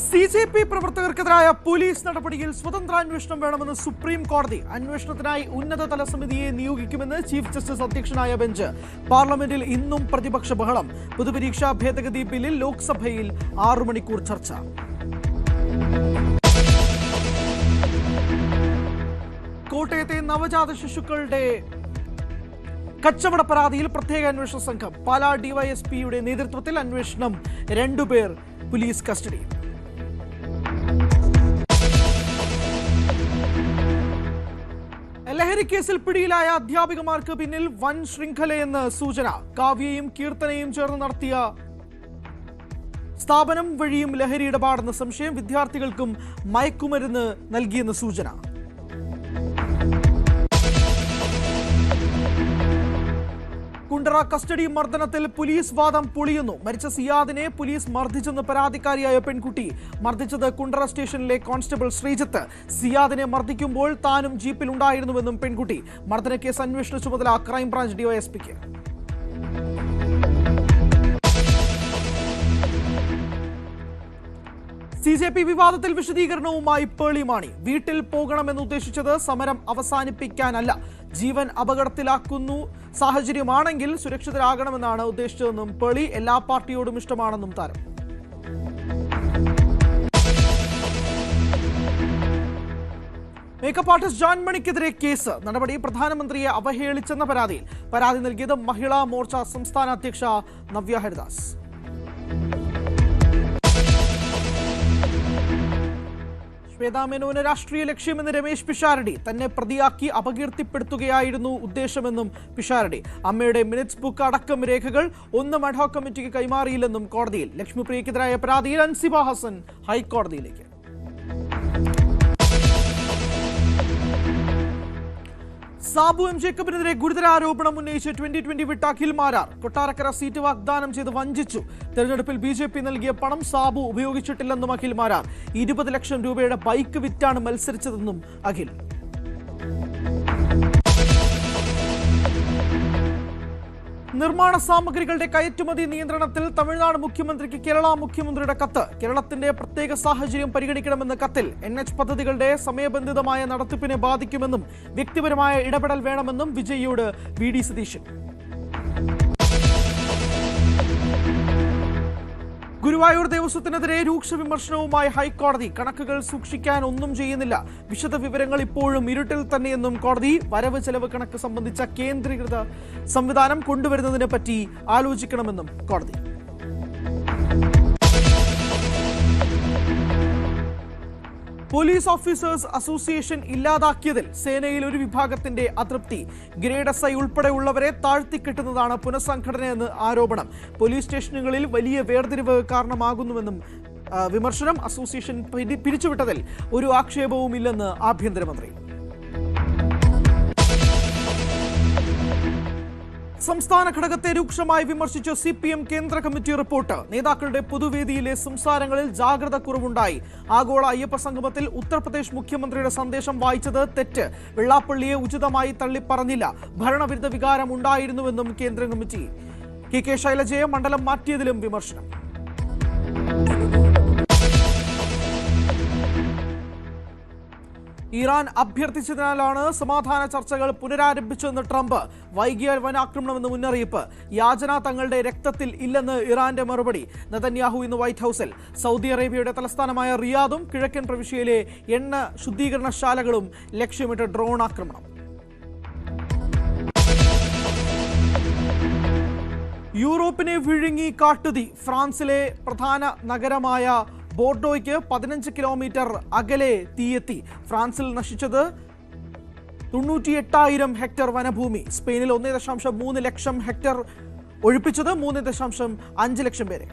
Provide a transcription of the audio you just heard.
CJP പ്രവർത്തകർക്കെതിരായ police നടപടിയിൽ സ്വതന്ത്ര അന്വേഷണം വേണമെന്ന് സുപ്രീം കോടതി. അന്വേഷണത്തിനായി ഉന്നതതല സമിതിയെ നിയോഗിക്കുമെന്ന് ചീഫ് ജസ്റ്റിസ് അധ്യക്ഷനായ ബെഞ്ച്. പാർലമെന്റിൽ ഇന്നും പ്രതിപക്ഷ ബഹളം. പൊതുപരീക്ഷാ ഭേദഗതി ബില്ലിൽ ലോക്സഭയിൽ 6 മണിക്കൂർ ചർച്ച. കോട്ടയത്തെ നവജാത ശിശുക്കളുടെ കച്ചവട പരാതിയിൽ പ്രത്യേക അന്വേഷണ സംഘം. പാലാ ഡിവൈഎസ്പിയുടെ നേതൃത്വത്തിൽ അന്വേഷണം. 2 പേർ പോലീസ് കസ്റ്റഡിയിൽ. ലഹരി കേസിൽ പിടിയിലായ അധ്യാപികമാർക്ക് പിന്നിൽ വൻ ശൃംഖലയെന്ന് സൂചന. കാവ്യയും കീർത്തനയും ചേർന്ന് നടത്തിയ സ്ഥാപനം വഴിയും ലഹരി ഇടപാടെന്ന സംശയം. വിദ്യാർത്ഥികൾക്കും മയക്കുമരുന്ന് നൽകിയെന്ന് സൂചന. കുണ്ടറ കസ്റ്റഡി മർദ്ദനത്തിൽ പോലീസ് വാദം പൊളിയുന്നു. മരിച്ച സിയാദിനെ പോലീസ് മർദ്ദിച്ചെന്ന് പരാതിക്കാരിയായ പെൺകുട്ടി. മർദ്ദിച്ചത് കുണ്ടറ സ്റ്റേഷനിലെ കോൺസ്റ്റബിൾ ശ്രീജിത്ത്. സിയാദിനെ മർദ്ദിക്കുമ്പോൾ താനും ജീപ്പിൽ ഉണ്ടായിരുന്നുവെന്നും പെൺകുട്ടി. മർദ്ദനക്കേസ് അന്വേഷണ ചുമതല ക്രൈംബ്രാഞ്ച് ഡിവൈഎസ്പിക്ക്. സിജെപി വിവാദത്തിൽ വിശദീകരണവുമായി പേളി മാണി. വീട്ടിൽ പോകണമെന്ന് ഉദ്ദേശിച്ചത് സമരം അവസാനിപ്പിക്കാനല്ല, ജീവൻ അപകടത്തിലാക്കുന്നു സാഹചര്യമാണെങ്കിൽ സുരക്ഷിതരാകണമെന്നാണ് ഉദ്ദേശിച്ചതെന്നും പേളി. എല്ലാ പാർട്ടിയോടും ഇഷ്ടമാണെന്നും താരം. മേക്കപ്പ് ആർട്ടിസ്റ്റ് ജോൺ മണിക്കെതിരെ കേസ്. നടപടി പ്രധാനമന്ത്രിയെ അവഹേളിച്ചെന്ന പരാതിയിൽ. പരാതി നൽകിയത് മഹിളാ മോർച്ച സംസ്ഥാന അധ്യക്ഷ നവ്യ ഹരിദാസ്. ശ്വേതാ മേനോന് രാഷ്ട്രീയ ലക്ഷ്യമെന്ന് രമേശ് പിഷാരടി. തന്നെ പ്രതിയാക്കി അപകീർത്തിപ്പെടുത്തുകയായിരുന്നു ഉദ്ദേശമെന്നും പിഷാരടി. അമ്മയുടെ മിനിറ്റ്സ് ബുക്ക് അടക്കം രേഖകൾ ഒന്നും അഡ്ഹോക് കമ്മിറ്റിക്ക് കൈമാറിയില്ലെന്നും കോടതിയിൽ. ലക്ഷ്മിപ്രിയക്കെതിരായ പരാതിയിൽ അൻസിബ ഹസൻ ഹൈക്കോടതിയിലേക്ക്. സാബു എം ജേക്കബിനെതിരെ ഗുരുതര ആരോപണം ഉന്നയിച്ച് 2020 വിട്ട അഖിൽ മാരാർ. കൊട്ടാരക്കര സീറ്റ് വാഗ്ദാനം ചെയ്ത് വഞ്ചിച്ചു. തെരഞ്ഞെടുപ്പിൽ ബിജെപി നൽകിയ പണം സാബു ഉപയോഗിച്ചിട്ടില്ലെന്നും അഖിൽ മാരാർ. 20 ലക്ഷം രൂപയുടെ ബൈക്ക് വിറ്റാണ് മത്സരിച്ചതെന്നും അഖിൽ. നിർമ്മാണ സാമഗ്രികളുടെ കയറ്റുമതി നിയന്ത്രണത്തിൽ തമിഴ്നാട് മുഖ്യമന്ത്രിക്ക് കേരള മുഖ്യമന്ത്രിയുടെ കത്ത്. കേരളത്തിന്റെ പ്രത്യേക സാഹചര്യം പരിഗണിക്കണമെന്ന കത്തിൽ NH പദ്ധതികളുടെ സമയബന്ധിതമായ നടത്തിപ്പിനെ ബാധിക്കുമെന്നും വ്യക്തിപരമായ ഇടപെടൽ വേണമെന്നും വിജയിയോട് VD സതീശൻ. ഗുരുവായൂർ ദേവസ്വത്തിനെതിരെ രൂക്ഷ വിമർശനവുമായി ഹൈക്കോടതി. കണക്കുകൾ സൂക്ഷിക്കാൻ ഒന്നും ചെയ്യുന്നില്ല, വിശദ വിവരങ്ങൾ ഇപ്പോഴും ഇരുട്ടിൽ തന്നെയെന്നും കോടതി. വരവ് ചെലവ് കണക്ക് സംബന്ധിച്ച കേന്ദ്രീകൃത സംവിധാനം കൊണ്ടുവരുന്നതിനെ പറ്റി ആലോചിക്കണമെന്നും കോടതി. പോലീസ് ഓഫീസേഴ്സ് അസോസിയേഷൻ ഇല്ലാതാക്കിയതിൽ സേനയിൽ ഒരു വിഭാഗത്തിന്റെ അതൃപ്തി. ഗ്രേഡ് SI ഉൾപ്പെടെയുള്ളവരെ താഴ്ത്തിക്കെട്ടുന്നതാണ് പുനഃസംഘടനയെന്ന് ആരോപണം. പോലീസ് സ്റ്റേഷനുകളിൽ വലിയ വേർതിരിവ് കാരണമാകുന്നുവെന്നും വിമർശനം. അസോസിയേഷൻ പിരിച്ചുവിട്ടതിൽ ഒരു ആക്ഷേപവുമില്ലെന്ന് ആഭ്യന്തരമന്ത്രി. സംസ്ഥാന ഘടകത്തെ രൂക്ഷമായി വിമർശിച്ച് CPM കേന്ദ്ര കമ്മിറ്റി റിപ്പോർട്ട്. നേതാക്കളുടെ പൊതുവേദിയിലെ സംസാരങ്ങളിൽ ജാഗ്രത കുറവുണ്ടായി. ആഗോള അയ്യപ്പ സംഗമത്തിൽ ഉത്തർപ്രദേശ് മുഖ്യമന്ത്രിയുടെ സന്ദേശം വായിച്ചത് തെറ്റ്. വെള്ളാപ്പള്ളിയെ ഉചിതമായി തള്ളിപ്പറഞ്ഞില്ല. ഭരണവിരുദ്ധ വികാരം ഉണ്ടായിരുന്നുവെന്നും കേന്ദ്ര കമ്മിറ്റി. KK ശൈലജയെ മണ്ഡലം മാറ്റിയതിലും വിമർശനം. ഇറാൻ അഭ്യർത്ഥിച്ചതിനാലാണ് സമാധാന ചർച്ചകൾ പുനരാരംഭിച്ചതെന്ന് ട്രംപ്. വൈകിയാൽ വൻ ആക്രമണമെന്ന് മുന്നറിയിപ്പ്. യാചന തങ്ങളുടെ രക്തത്തിൽ ഇല്ലെന്ന് ഇറാന്റെ മറുപടി. നെതന്യാഹു ഇന്ന് വൈറ്റ് ഹൌസിൽ. സൗദി അറേബ്യയുടെ തലസ്ഥാനമായ റിയാദും കിഴക്കൻ പ്രവിശ്യയിലെ എണ്ണ ശുദ്ധീകരണശാലകളും ലക്ഷ്യമിട്ട് ഡ്രോൺ ആക്രമണം. യൂറോപ്പിനെ വിഴുങ്ങി കാട്ടുതീ. ഫ്രാൻസിലെ പ്രധാന നഗരമായ ബോർഡോയ്ക്ക് 15 കിലോമീറ്റർ അകലെ തീയെത്തി. ഫ്രാൻസിൽ നശിച്ചത് 98,000 ഹെക്ടർ വനഭൂമി. സ്പെയിനിൽ 1.3 ലക്ഷം ഹെക്ടർ ഒഴിപ്പിച്ചത് 3.5 ലക്ഷം പേരെ.